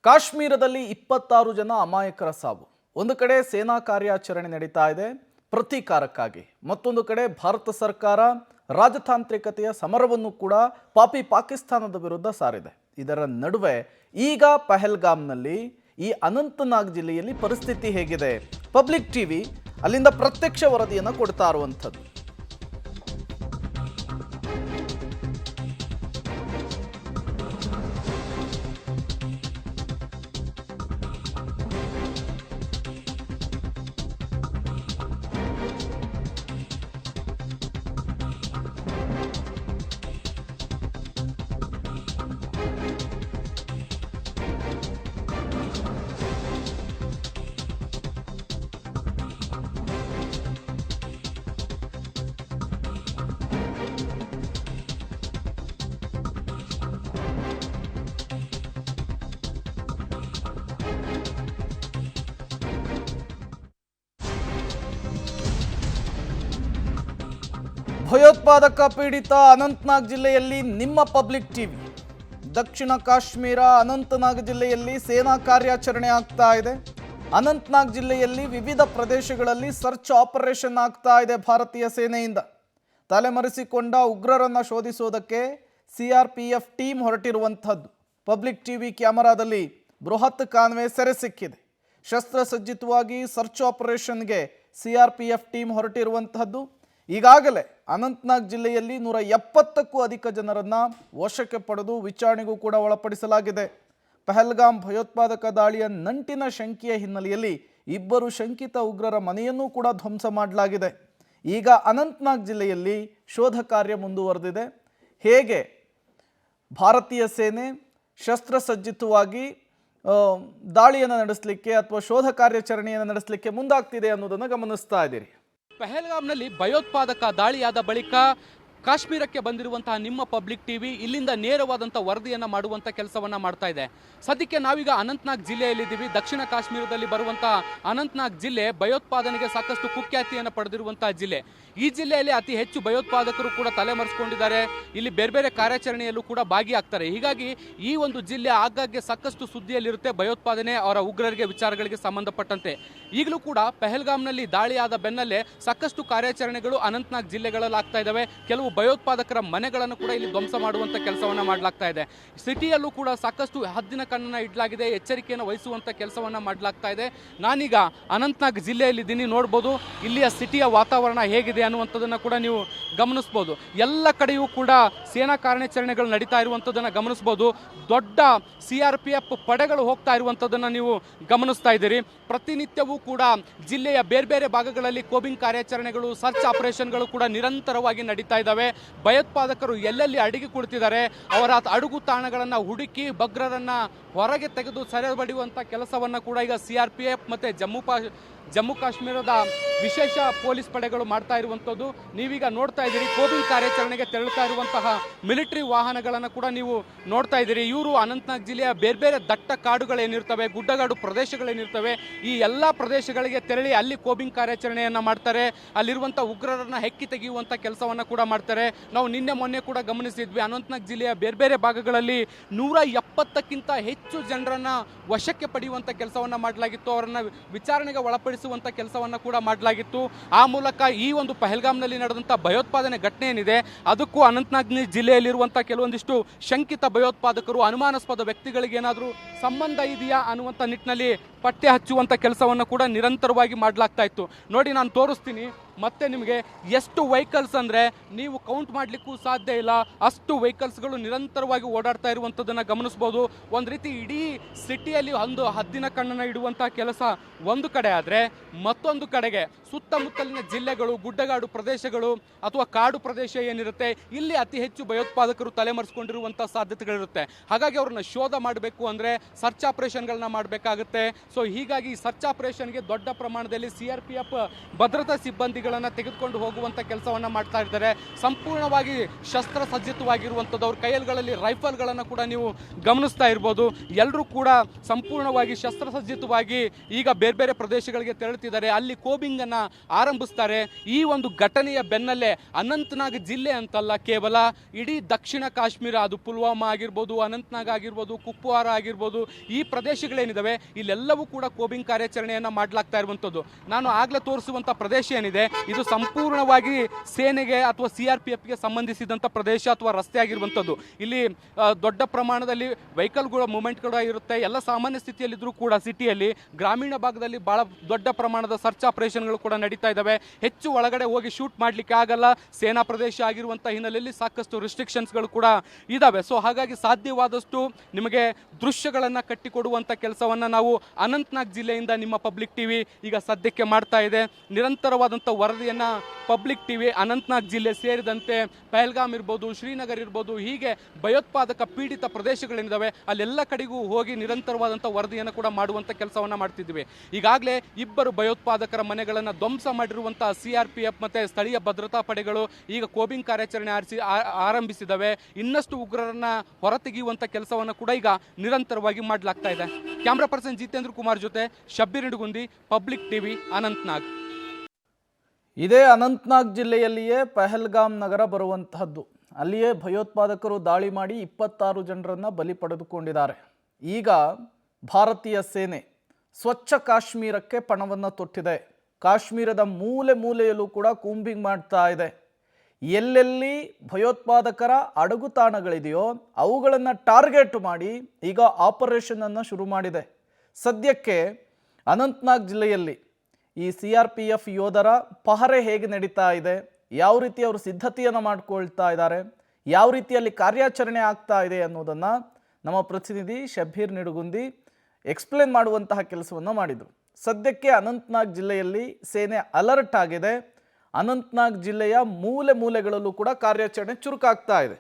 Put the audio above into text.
ಕಾಶ್ಮೀರದಲ್ಲಿ 26 ಜನ ಅಮಾಯಕರ ಸಾವು. ಒಂದು ಕಡೆ ಸೇನಾ ಕಾರ್ಯಾಚರಣೆ ನಡೀತಾ ಇದೆ ಪ್ರತೀಕಾರಕ್ಕಾಗಿ, ಮತ್ತೊಂದು ಕಡೆ ಭಾರತ ಸರ್ಕಾರ ರಾಜತಾಂತ್ರಿಕತೆಯ ಸಮರವನ್ನು ಕೂಡ ಪಾಕಿಸ್ತಾನದ ವಿರುದ್ಧ ಸಾರಿದೆ. ಇದರ ನಡುವೆ ಈಗ ಪಹಲ್ಗಾಮ್ನಲ್ಲಿ ಈ ಅನಂತನಾಗ್ ಜಿಲ್ಲೆಯಲ್ಲಿ ಪರಿಸ್ಥಿತಿ ಹೇಗಿದೆ? ಪಬ್ಲಿಕ್ ಟಿವಿ ಅಲ್ಲಿಂದ ಪ್ರತ್ಯಕ್ಷ ವರದಿಯನ್ನು ಕೊಡ್ತಾ ಇರುವಂಥದ್ದು. ಭಯೋತ್ಪಾದಕ ಪೀಡಿತ ಅನಂತನಾಗ್ ಜಿಲ್ಲೆಯಲ್ಲಿ ನಿಮ್ಮ ಪಬ್ಲಿಕ್ ಟಿವಿ. ದಕ್ಷಿಣ ಕಾಶ್ಮೀರ ಅನಂತನಾಗ್ ಜಿಲ್ಲೆಯಲ್ಲಿ ಸೇನಾ ಕಾರ್ಯಾಚರಣೆ ಆಗ್ತಾ ಇದೆ. ಅನಂತನಾಗ್ ಜಿಲ್ಲೆಯಲ್ಲಿ ವಿವಿಧ ಪ್ರದೇಶಗಳಲ್ಲಿ ಸರ್ಚ್ ಆಪರೇಷನ್ ಆಗ್ತಾ ಇದೆ. ಭಾರತೀಯ ಸೇನೆಯಿಂದ ತಲೆಮರೆಸಿಕೊಂಡ ಉಗ್ರರನ್ನು ಶೋಧಿಸೋದಕ್ಕೆ CRPF ಟೀಮ್ ಹೊರಟಿರುವಂಥದ್ದು. ಪಬ್ಲಿಕ್ ಟಿವಿ ಕ್ಯಾಮರಾದಲ್ಲಿ ಬೃಹತ್ ಕಾನ್ವೆ ಸೆರೆ ಸಿಕ್ಕಿದೆ. ಶಸ್ತ್ರಸಜ್ಜಿತವಾಗಿ ಸರ್ಚ್ ಆಪರೇಷನ್ಗೆ CRPF ಟೀಮ್ ಹೊರಟಿರುವಂತಹದ್ದು. ಈಗಾಗಲೇ ಅನಂತನಾಗ್ ಜಿಲ್ಲೆಯಲ್ಲಿ 170ಕ್ಕೂ ಅಧಿಕ ಜನರನ್ನು ವಶಕ್ಕೆ ಪಡೆದು ವಿಚಾರಣೆಗೂ ಕೂಡ ಒಳಪಡಿಸಲಾಗಿದೆ. ಪಹಲ್ಗಾಮ್ ಭಯೋತ್ಪಾದಕ ದಾಳಿಯ ನಂಟಿನ ಶಂಕೆಯ ಹಿನ್ನೆಲೆಯಲ್ಲಿ 2 ಶಂಕಿತ ಉಗ್ರರ ಮನೆಯನ್ನೂ ಕೂಡ ಧ್ವಂಸ ಮಾಡಲಾಗಿದೆ. ಈಗ ಅನಂತನಾಗ್ ಜಿಲ್ಲೆಯಲ್ಲಿ ಶೋಧ ಕಾರ್ಯ ಮುಂದುವರೆದಿದೆ. ಹೇಗೆ ಭಾರತೀಯ ಸೇನೆ ಶಸ್ತ್ರಸಜ್ಜಿತವಾಗಿ ದಾಳಿಯನ್ನು ನಡೆಸಲಿಕ್ಕೆ ಅಥವಾ ಶೋಧ ಕಾರ್ಯಾಚರಣೆಯನ್ನು ನಡೆಸಲಿಕ್ಕೆ ಮುಂದಾಗ್ತಿದೆ ಅನ್ನೋದನ್ನು ಗಮನಿಸ್ತಾ ಇದ್ದೀರಿ. ಪಹಲ್ಗಾಮ್ನಲ್ಲಿ ಭಯೋತ್ಪಾದಕ ದಾಳಿಯಾದ ಬಳಿಕ ಕಾಶ್ಮೀರಕ್ಕೆ ಬಂದಿರುವಂತಹ ನಿಮ್ಮ ಪಬ್ಲಿಕ್ ಟಿವಿ ಇಲ್ಲಿಂದ ನೇರವಾದಂಥ ವರದಿಯನ್ನು ಮಾಡುವಂಥ ಕೆಲಸವನ್ನು ಮಾಡ್ತಾ ಇದೆ. ಸದ್ಯಕ್ಕೆ ನಾವೀಗ ಅನಂತನಾಗ್ ಜಿಲ್ಲೆಯಲ್ಲಿದ್ದೀವಿ. ದಕ್ಷಿಣ ಕಾಶ್ಮೀರದಲ್ಲಿ ಬರುವಂತಹ ಅನಂತನಾಗ್ ಜಿಲ್ಲೆ ಭಯೋತ್ಪಾದನೆಗೆ ಸಾಕಷ್ಟು ಕುಖ್ಯಾತಿಯನ್ನು ಪಡೆದಿರುವಂತಹ ಜಿಲ್ಲೆ. ಈ ಜಿಲ್ಲೆಯಲ್ಲಿ ಅತಿ ಹೆಚ್ಚು ಭಯೋತ್ಪಾದಕರು ಕೂಡ ತಲೆಮರೆಸಿಕೊಂಡಿದ್ದಾರೆ. ಇಲ್ಲಿ ಬೇರೆ ಬೇರೆ ಕಾರ್ಯಾಚರಣೆಯಲ್ಲೂ ಕೂಡ ಭಾಗಿಯಾಗ್ತಾರೆ. ಹೀಗಾಗಿ ಈ ಒಂದು ಜಿಲ್ಲೆ ಆಗಾಗ್ಗೆ ಸಾಕಷ್ಟು ಸುದ್ದಿಯಲ್ಲಿರುತ್ತೆ ಭಯೋತ್ಪಾದನೆ ಅವರ ಉಗ್ರರಿಗೆ ವಿಚಾರಗಳಿಗೆ ಸಂಬಂಧಪಟ್ಟಂತೆ. ಈಗಲೂ ಕೂಡ ಪಹಲ್ಗಾಮ್ನಲ್ಲಿ ದಾಳಿಯಾದ ಬೆನ್ನಲ್ಲೇ ಸಾಕಷ್ಟು ಕಾರ್ಯಾಚರಣೆಗಳು ಅನಂತನಾಗ್ ಜಿಲ್ಲೆಗಳಲ್ಲಿ ಆಗ್ತಾ ಇದ್ದಾವೆ. ಕೆಲವು ಭಯೋತ್ಪಾದಕರ ಮನೆಗಳನ್ನು ಕೂಡ ಇಲ್ಲಿ ಧ್ವಂಸ ಮಾಡುವಂಥ ಕೆಲಸವನ್ನು ಮಾಡಲಾಗ್ತಾ ಇದೆ. ಸಿಟಿಯಲ್ಲೂ ಕೂಡ ಸಾಕಷ್ಟು ಹದ್ದಿನ ಕಣ್ಣನ್ನು ಇಡಲಾಗಿದೆ, ಎಚ್ಚರಿಕೆಯನ್ನು ವಹಿಸುವಂಥ ಕೆಲಸವನ್ನು ಮಾಡಲಾಗ್ತಾ ಇದೆ. ನಾನೀಗ ಅನಂತನಾಗ್ ಜಿಲ್ಲೆಯಲ್ಲಿದ್ದೀನಿ. ನೋಡ್ಬೋದು ಇಲ್ಲಿಯ ಸಿಟಿಯ ವಾತಾವರಣ ಹೇಗಿದೆ ಅನ್ನುವಂಥದ್ದನ್ನು ಕೂಡ ನೀವು ಗಮನಿಸ್ಬೋದು. ಎಲ್ಲ ಕಡೆಯೂ ಕೂಡ ಸೇನಾ ಕಾರ್ಯಾಚರಣೆಗಳು ನಡೀತಾ ಇರುವಂಥದ್ದನ್ನು ಗಮನಿಸ್ಬೋದು. ದೊಡ್ಡ CRPF ಪಡೆಗಳು ಹೋಗ್ತಾ ಇರುವಂಥದ್ದನ್ನು ನೀವು ಗಮನಿಸ್ತಾ ಇದ್ದೀರಿ. ಪ್ರತಿನಿತ್ಯವೂ ಕೂಡ ಜಿಲ್ಲೆಯ ಬೇರೆ ಬೇರೆ ಭಾಗಗಳಲ್ಲಿ ಕೋಬಿಂಗ್ ಕಾರ್ಯಾಚರಣೆಗಳು, ಸರ್ಚ್ ಆಪರೇಷನ್ಗಳು ಕೂಡ ನಿರಂತರವಾಗಿ ನಡೀತಾ ಇದ್ದಾವೆ. ಭಯೋತ್ಪಾದಕರು ಎಲ್ಲೆಲ್ಲಿ ಅಡಿಗೆ ಕುಳಿತಿದ್ದಾರೆ ಅವರ ಅಡುಗು ತಾಣಗಳನ್ನು ಹುಡುಕಿ ಭಗ್ರರನ್ನ ಹೊರಗೆ ತೆಗೆದು ಸೆರೆಬಡಿಯುವಂಥ ಕೆಲಸವನ್ನು ಕೂಡ ಈಗ CRPF ಮತ್ತು ಜಮ್ಮು ಕಾಶ್ಮೀರದ ವಿಶೇಷ ಪೊಲೀಸ್ ಪಡೆಗಳು ಮಾಡ್ತಾ ಇರುವಂಥದ್ದು ನೀವೀಗ ನೋಡ್ತಾ ಇದ್ದೀರಿ. ಕೋಬಿಂಗ್ ಕಾರ್ಯಾಚರಣೆಗೆ ತೆರಳುತ್ತಾ ಇರುವಂತಹ ಮಿಲಿಟರಿ ವಾಹನಗಳನ್ನು ಕೂಡ ನೀವು ನೋಡ್ತಾ ಇದ್ದೀರಿ. ಇವರು ಅನಂತನಾಗ್ ಜಿಲ್ಲೆಯ ಬೇರೆ ಬೇರೆ ದಟ್ಟ ಕಾಡುಗಳೇನಿರ್ತವೆ, ಗುಡ್ಡಗಾಡು ಪ್ರದೇಶಗಳೇನಿರ್ತವೆ, ಈ ಎಲ್ಲ ಪ್ರದೇಶಗಳಿಗೆ ತೆರಳಿ ಅಲ್ಲಿ ಕೋಬಿಂಗ್ ಕಾರ್ಯಾಚರಣೆಯನ್ನು ಮಾಡ್ತಾರೆ. ಅಲ್ಲಿರುವಂಥ ಉಗ್ರರನ್ನ ಹೆಕ್ಕಿ ತೆಗೆಯುವಂಥ ಕೆಲಸವನ್ನು ಕೂಡ ಮಾಡ್ತಾರೆ. ನಾವು ನಿನ್ನೆ ಮೊನ್ನೆ ಕೂಡ ಗಮನಿಸಿದ್ವಿ, ಅನಂತನಾಗ್ ಜಿಲ್ಲೆಯ ಬೇರೆ ಬೇರೆ ಭಾಗಗಳಲ್ಲಿ 170ಕ್ಕಿಂತ ಹೆಚ್ಚು ಜನರನ್ನ ವಶಕ್ಕೆ ಪಡೆಯುವಂಥ ಕೆಲಸವನ್ನು ಮಾಡಲಾಗಿತ್ತು. ಅವರನ್ನ ವಿಚಾರಣೆಗೆ ಒಳಪಡಿಸುವಂಥ ಕೆಲಸವನ್ನು ಕೂಡ ಮಾಡಲಾಗಿತ್ತು. ಆ ಮೂಲಕ ಈ ಒಂದು ಪಹಲ್ಗಾಮ್ನಲ್ಲಿ ನಡೆದಂಥ ಭಯೋತ್ಪಾದನೆ ಘಟನೆ ಏನಿದೆ ಅದಕ್ಕೂ ಅನಂತನಾಗ್ ಜಿಲ್ಲೆಯಲ್ಲಿರುವಂಥ ಕೆಲವೊಂದಿಷ್ಟು ಶಂಕಿತ ಭಯೋತ್ಪಾದಕರು, ಅನುಮಾನಾಸ್ಪದ ವ್ಯಕ್ತಿಗಳಿಗೆ ಏನಾದರೂ ಸಂಬಂಧ ಇದೆಯಾ ಅನ್ನುವಂಥ ನಿಟ್ಟಿನಲ್ಲಿ ಪತ್ತೆ ಹಚ್ಚುವಂಥ ಕೆಲಸವನ್ನು ಕೂಡ ನಿರಂತರವಾಗಿ ಮಾಡಲಾಗ್ತಾ ಇತ್ತು. ನೋಡಿ, ನಾನು ತೋರಿಸ್ತೀನಿ ಮತ್ತೆ ನಿಮಗೆ ಎಷ್ಟು ವೆಹಿಕಲ್ಸ್ ಅಂದರೆ ನೀವು ಕೌಂಟ್ ಮಾಡಲಿಕ್ಕೂ ಸಾಧ್ಯ ಇಲ್ಲ, ಅಷ್ಟು ವೆಹಿಕಲ್ಸ್ಗಳು ನಿರಂತರವಾಗಿ ಓಡಾಡ್ತಾ ಇರುವಂಥದ್ದನ್ನು ಗಮನಿಸ್ಬೋದು. ಒಂದು ರೀತಿ ಇಡೀ ಸಿಟಿಯಲ್ಲಿ ಒಂದು ಹದ್ದಿನ ಕಣ್ಣನ್ನು ಇಡುವಂಥ ಕೆಲಸ ಒಂದು ಕಡೆ ಆದರೆ, ಮತ್ತೊಂದು ಕಡೆಗೆ ಸುತ್ತಮುತ್ತಲಿನ ಜಿಲ್ಲೆಗಳು, ಗುಡ್ಡಗಾಡು ಪ್ರದೇಶಗಳು ಅಥವಾ ಕಾಡು ಪ್ರದೇಶ ಏನಿರುತ್ತೆ ಇಲ್ಲಿ ಅತಿ ಹೆಚ್ಚು ಭಯೋತ್ಪಾದಕರು ತಲೆಮರೆಸಿಕೊಂಡಿರುವಂಥ ಸಾಧ್ಯತೆಗಳಿರುತ್ತೆ. ಹಾಗಾಗಿ ಅವ್ರನ್ನ ಶೋಧ ಮಾಡಬೇಕು ಅಂದರೆ ಸರ್ಚ್ ಆಪರೇಷನ್ಗಳನ್ನ ಮಾಡಬೇಕಾಗುತ್ತೆ. ಸೊ ಹೀಗಾಗಿ ಸರ್ಚ್ ಆಪರೇಷನ್ಗೆ ದೊಡ್ಡ ಪ್ರಮಾಣದಲ್ಲಿ CRPF ಭದ್ರತಾ ಸಿಬ್ಬಂದಿಗಳು ಪ್ರದೇಶಗಳನ್ನು ತೆಗೆದುಕೊಂಡು ಹೋಗುವಂಥ ಕೆಲಸವನ್ನು ಮಾಡ್ತಾ ಇದ್ದಾರೆ. ಸಂಪೂರ್ಣವಾಗಿ ಶಸ್ತ್ರಸಜ್ಜಿತವಾಗಿರುವಂಥದ್ದು, ಅವ್ರ ಕೈಗಳಲ್ಲಿ ರೈಫಲ್ಗಳನ್ನು ಕೂಡ ನೀವು ಗಮನಿಸ್ತಾ ಇರ್ಬೋದು. ಎಲ್ಲರೂ ಕೂಡ ಸಂಪೂರ್ಣವಾಗಿ ಶಸ್ತ್ರಸಜ್ಜಿತವಾಗಿ ಈಗ ಬೇರೆ ಬೇರೆ ಪ್ರದೇಶಗಳಿಗೆ ತೆರಳುತ್ತಿದ್ದಾರೆ, ಅಲ್ಲಿ ಕೋಬಿಂಗನ್ನು ಆರಂಭಿಸ್ತಾರೆ. ಈ ಒಂದು ಘಟನೆಯ ಬೆನ್ನಲ್ಲೇ ಅನಂತನಾಗ್ ಜಿಲ್ಲೆ ಅಂತಲ್ಲ, ಕೇವಲ ಇಡೀ ದಕ್ಷಿಣ ಕಾಶ್ಮೀರ, ಅದು ಪುಲ್ವಾಮಾ ಆಗಿರ್ಬೋದು, ಅನಂತನಾಗ್ ಆಗಿರ್ಬೋದು, ಕುಪ್ವಾರ ಆಗಿರ್ಬೋದು, ಈ ಪ್ರದೇಶಗಳೇನಿದ್ದಾವೆ ಇಲ್ಲೆಲ್ಲವೂ ಕೂಡ ಕೋಬಿಂಗ್ ಕಾರ್ಯಾಚರಣೆಯನ್ನು ಮಾಡಲಾಗ್ತಾ ಇರುವಂಥದ್ದು. ನಾನು ಆಗಲೇ ತೋರಿಸುವಂಥ ಪ್ರದೇಶ ಏನಿದೆ ಇದು ಸಂಪೂರ್ಣವಾಗಿ ಸೇನೆಗೆ ಅಥವಾ CRPFಗೆ ಸಂಬಂಧಿಸಿದಂಥ ಪ್ರದೇಶ ಅಥವಾ ರಸ್ತೆ ಆಗಿರುವಂಥದ್ದು. ಇಲ್ಲಿ ದೊಡ್ಡ ಪ್ರಮಾಣದಲ್ಲಿ ವೆಹಿಕಲ್ಗಳ ಮೂವ್ಮೆಂಟ್ ಕೂಡ ಇರುತ್ತೆ. ಎಲ್ಲ ಸಾಮಾನ್ಯ ಸ್ಥಿತಿಯಲ್ಲಿದ್ದರೂ ಕೂಡ ಸಿಟಿಯಲ್ಲಿ, ಗ್ರಾಮೀಣ ಭಾಗದಲ್ಲಿ ಬಹಳ ದೊಡ್ಡ ಪ್ರಮಾಣದ ಸರ್ಚ್ ಆಪರೇಷನ್ಗಳು ಕೂಡ ನಡೀತಾ ಇದ್ದಾವೆ. ಹೆಚ್ಚು ಒಳಗಡೆ ಹೋಗಿ ಶೂಟ್ ಮಾಡಲಿಕ್ಕೆ ಆಗಲ್ಲ, ಸೇನಾ ಪ್ರದೇಶ ಆಗಿರುವಂಥ ಹಿನ್ನೆಲೆಯಲ್ಲಿ ಸಾಕಷ್ಟು ರಿಸ್ಟ್ರಿಕ್ಷನ್ಸ್ಗಳು ಕೂಡ ಇದ್ದಾವೆ. ಸೊ ಹಾಗಾಗಿ ಸಾಧ್ಯವಾದಷ್ಟು ನಿಮಗೆ ದೃಶ್ಯಗಳನ್ನು ಕಟ್ಟಿಕೊಡುವಂಥ ಕೆಲಸವನ್ನು ನಾವು ಅನಂತನಾಗ್ ಜಿಲ್ಲೆಯಿಂದ ನಿಮ್ಮ ಪಬ್ಲಿಕ್ ಟಿವಿ ಈಗ ಸದ್ಯಕ್ಕೆ ಮಾಡ್ತಾ ಇದೆ. ನಿರಂತರವಾದಂಥ ವರದಿಯನ್ನು ಪಬ್ಲಿಕ್ ಟಿವಿ ಅನಂತನಾಗ್ ಜಿಲ್ಲೆ ಸೇರಿದಂತೆ ಪಹಲ್ಗಾಮ್ ಇರ್ಬೋದು, ಶ್ರೀನಗರ್ ಇರ್ಬೋದು, ಹೀಗೆ ಭಯೋತ್ಪಾದಕ ಪೀಡಿತ ಪ್ರದೇಶಗಳೇನಿದ್ದಾವೆ ಅಲ್ಲೆಲ್ಲ ಕಡೆಗೂ ಹೋಗಿ ನಿರಂತರವಾದಂಥ ವರದಿಯನ್ನು ಕೂಡ ಮಾಡುವಂಥ ಕೆಲಸವನ್ನು ಮಾಡ್ತಿದ್ವಿ. ಈಗಾಗಲೇ 2 ಭಯೋತ್ಪಾದಕರ ಮನೆಗಳನ್ನು ಧ್ವಂಸ ಮಾಡಿರುವಂಥ CRPF ಮತ್ತು ಸ್ಥಳೀಯ ಭದ್ರತಾ ಪಡೆಗಳು ಈಗ ಕೋಬಿಂಗ್ ಕಾರ್ಯಾಚರಣೆ ಆರಂಭಿಸಿದ್ದಾವೆ. ಇನ್ನಷ್ಟು ಉಗ್ರರನ್ನ ಹೊರತೆಗೆಯುವಂಥ ಕೆಲಸವನ್ನು ಕೂಡ ಈಗ ನಿರಂತರವಾಗಿ ಮಾಡಲಾಗ್ತಾ ಇದೆ. ಕ್ಯಾಮ್ರಾ ಪರ್ಸನ್ ಜಿತೇಂದ್ರ ಕುಮಾರ್ ಜೊತೆ ಶಬ್ಬೀರ್ ನಿಡುಗುಂದಿ, ಪಬ್ಲಿಕ್ ಟಿವಿ, ಅನಂತನಾಗ್. ಇದೇ ಅನಂತನಾಗ್ ಜಿಲ್ಲೆಯಲ್ಲಿಯೇ ಪಹಲ್ಗಾಮ್ ನಗರ ಬರುವಂತಹದ್ದು. ಅಲ್ಲಿಯೇ ಭಯೋತ್ಪಾದಕರು ದಾಳಿ ಮಾಡಿ 26 ಜನರನ್ನು ಬಲಿ ಪಡೆದುಕೊಂಡಿದ್ದಾರೆ. ಈಗ ಭಾರತೀಯ ಸೇನೆ ಸ್ವಚ್ಛ ಕಾಶ್ಮೀರಕ್ಕೆ ಪಣವನ್ನು ತೊಟ್ಟಿದೆ. ಕಾಶ್ಮೀರದ ಮೂಲೆ ಮೂಲೆಯಲ್ಲೂ ಕೂಡ ಕೂಂಬಿಂಗ್ ಮಾಡ್ತಾ ಇದೆ. ಎಲ್ಲೆಲ್ಲಿ ಭಯೋತ್ಪಾದಕರ ಅಡಗುತಾಣಗಳಿದೆಯೋ ಅವುಗಳನ್ನು ಟಾರ್ಗೆಟ್ ಮಾಡಿ ಈಗ ಆಪರೇಷನನ್ನು ಶುರು ಮಾಡಿದೆ. ಸದ್ಯಕ್ಕೆ ಅನಂತನಾಗ್ ಜಿಲ್ಲೆಯಲ್ಲಿ ಈ CRPF ಯೋಧರ ಪಹರೆ ಹೇಗೆ ನಡೀತಾ ಇದೆ, ಯಾವ ರೀತಿ ಅವರು ಸಿದ್ಧತೆಯನ್ನು ಮಾಡ್ಕೊಳ್ತಾ ಇದ್ದಾರೆ, ಯಾವ ರೀತಿಯಲ್ಲಿ ಕಾರ್ಯಾಚರಣೆ ಆಗ್ತಾ ಇದೆ ಅನ್ನೋದನ್ನು ನಮ್ಮ ಪ್ರತಿನಿಧಿ ಶಬ್ಬೀರ್ ನಿಡುಗುಂದಿ ಎಕ್ಸ್ಪ್ಲೇನ್ ಮಾಡುವಂತಹ ಕೆಲಸವನ್ನು ಮಾಡಿದರು. ಸದ್ಯಕ್ಕೆ ಅನಂತನಾಗ್ ಜಿಲ್ಲೆಯಲ್ಲಿ ಸೇನೆ ಅಲರ್ಟ್ ಆಗಿದೆ. ಅನಂತನಾಗ್ ಜಿಲ್ಲೆಯ ಮೂಲೆ ಮೂಲೆಗಳಲ್ಲೂ ಕೂಡ ಕಾರ್ಯಾಚರಣೆ ಚುರುಕಾಗ್ತಾ ಇದೆ.